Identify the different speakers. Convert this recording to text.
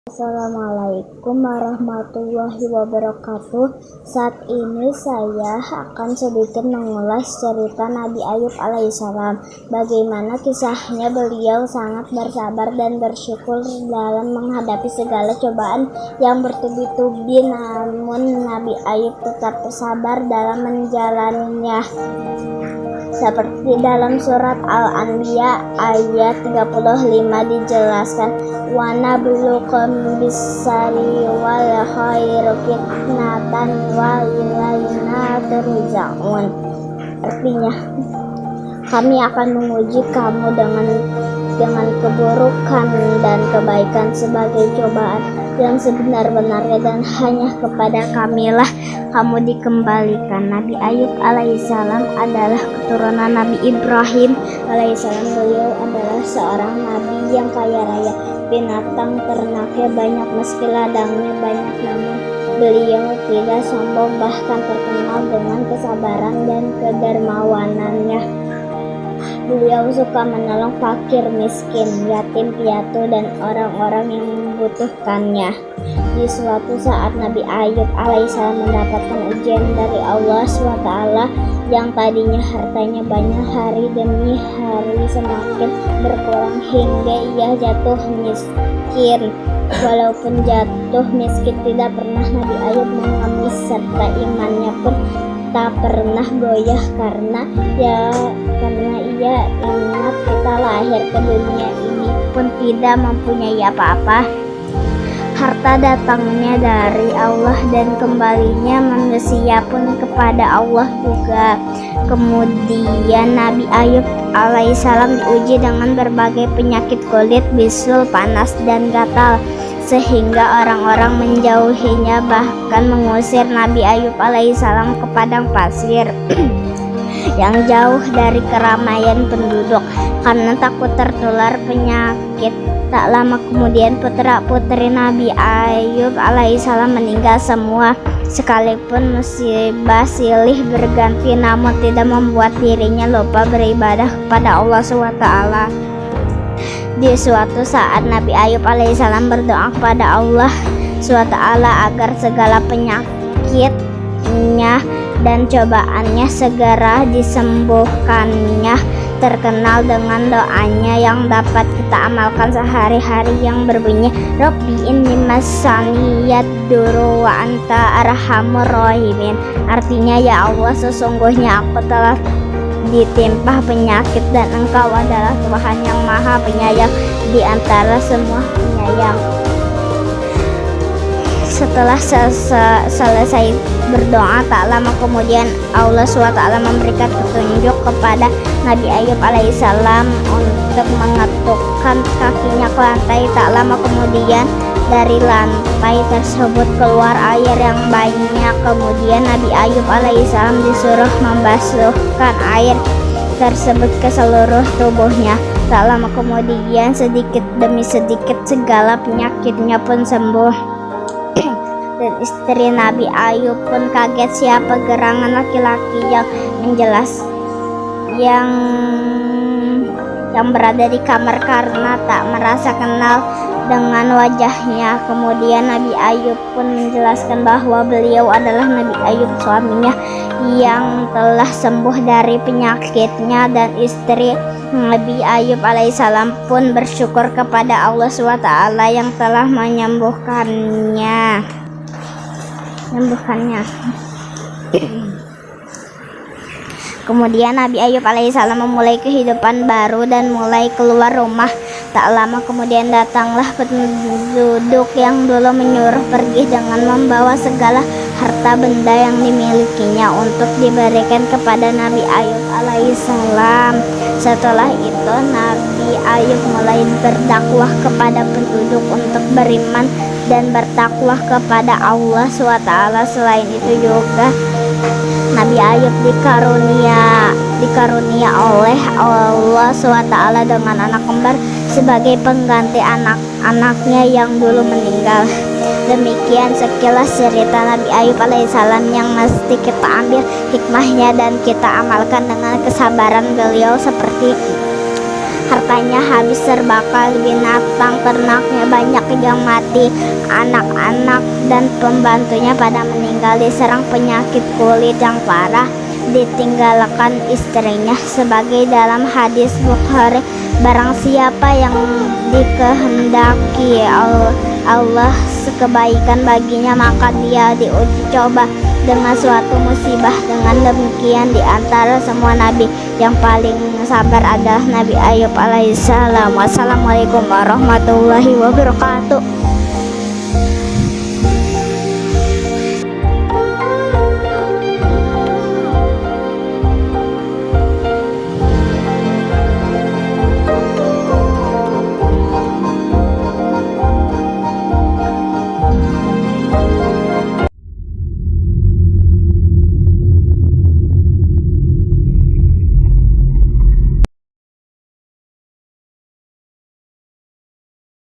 Speaker 1: Assalamualaikum warahmatullahi wabarakatuh. Saat ini saya akan sedikit mengulas cerita Nabi Ayub alaihissalam. Bagaimana kisahnya beliau sangat bersabar dan bersyukur dalam menghadapi segala cobaan yang bertubi-tubi, namun Nabi Ayub tetap bersabar dalam menjalaninya. Seperti dalam surat Al-Anbiya ayat 35 dijelaskan, wa nabluukum bis-syarri wal khairi fitnatan wa ilaina turja'un. Artinya, kami akan menguji kamu dengan keburukan dan kebaikan sebagai cobaan yang sebenar-benarnya, dan hanya kepada kamilah kamu dikembalikan. Nabi Ayub alaihissalam adalah keturunan Nabi Ibrahim alaihissalam. Beliau adalah seorang nabi yang kaya raya. Binatang ternaknya banyak, meski ladangnya banyak, namun beliau tidak sombong, bahkan terkenal dengan kesabaran dan kedermawanannya. Beliau suka menolong fakir, miskin, yatim piatu, dan orang-orang yang membutuhkannya. Di suatu saat Nabi Ayub alaihissalam mendapatkan ujian dari Allah SWT yang tadinya hartanya banyak, hari demi hari semakin berkurang hingga ia jatuh miskin. Walaupun jatuh miskin, tidak pernah Nabi Ayub mengemis, serta imannya pun tak pernah goyah karena ia ingat kita lahir ke dunia ini pun tidak mempunyai apa-apa. Harta datangnya dari Allah dan kembalinya manusia pun kepada Allah juga. Kemudian Nabi Ayub alaihissalam diuji dengan berbagai penyakit kulit, bisul, panas, dan gatal, sehingga orang-orang menjauhinya, bahkan mengusir Nabi Ayub alaihissalam ke padang pasir yang jauh dari keramaian penduduk karena takut tertular penyakit. Tak lama kemudian putra-putri Nabi Ayub alaihissalam meninggal semua. Sekalipun musibah silih berganti, namun tidak membuat dirinya lupa beribadah kepada Allah SWT. Di suatu saat Nabi Ayub alaihissalam berdoa kepada Allah SWT agar segala penyakitnya dan cobaannya segera disembuhkannya. Terkenal dengan doanya yang dapat kita amalkan sehari-hari, yang berbunyi, Rabbi inni massani yadurru wa anta arhamur rahimin. Artinya, ya Allah, sesungguhnya aku telah ditimpa penyakit dan Engkau adalah Tuhan yang maha penyayang di antara semua penyayang. Setelah selesai berdoa, tak lama kemudian Allah SWT memberikan petunjuk kepada Nabi Ayub alaihissalam untuk mengetukkan kakinya ke lantai. Tak lama kemudian dari lantai tersebut keluar air yang banyak. Kemudian Nabi Ayub alaihissalam disuruh membasuhkan air tersebut ke seluruh tubuhnya. Tak lama kemudian sedikit demi sedikit segala penyakitnya pun sembuh. Dan istri Nabi Ayub pun kaget, siapa gerangan laki-laki yang berada di kamar karena tak merasa kenal dengan wajahnya. Kemudian Nabi Ayub pun menjelaskan bahwa beliau adalah Nabi Ayub, suaminya yang telah sembuh dari penyakitnya, dan istri Nabi Ayub alaihissalam pun bersyukur kepada Allah SWT yang telah menyembuhkannya. Kemudian Nabi Ayub alaihissalam memulai kehidupan baru dan mulai keluar rumah. Tak lama kemudian datanglah penduduk yang dulu menyuruh pergi dengan membawa segala harta benda yang dimilikinya untuk diberikan kepada Nabi Ayub alaihissalam. Setelah itu Nabi Ayub mulai berdakwah kepada penduduk untuk beriman dan bertakwa kepada Allah SWT. Selain itu juga Nabi Ayub dikarunia oleh Allah SWT dengan anak kembar sebagai pengganti anak-anaknya yang dulu meninggal. Demikian sekilas cerita Nabi Ayub alaihissalam yang mesti kita ambil hikmahnya dan kita amalkan dengan kesabaran beliau seperti hartanya habis terbakar, binatang ternaknya banyak yang mati, anak-anak dan pembantunya pada meninggal, diserang penyakit kulit yang parah, ditinggalkan istrinya. Sebagai dalam hadis Bukhari, barang siapa yang dikehendaki Allah kebaikan baginya, maka dia diuji coba dengan suatu musibah. Dengan demikian, di antara semua nabi yang paling sabar adalah Nabi Ayub alaihissalam. Wassalamualaikum warahmatullahi wabarakatuh.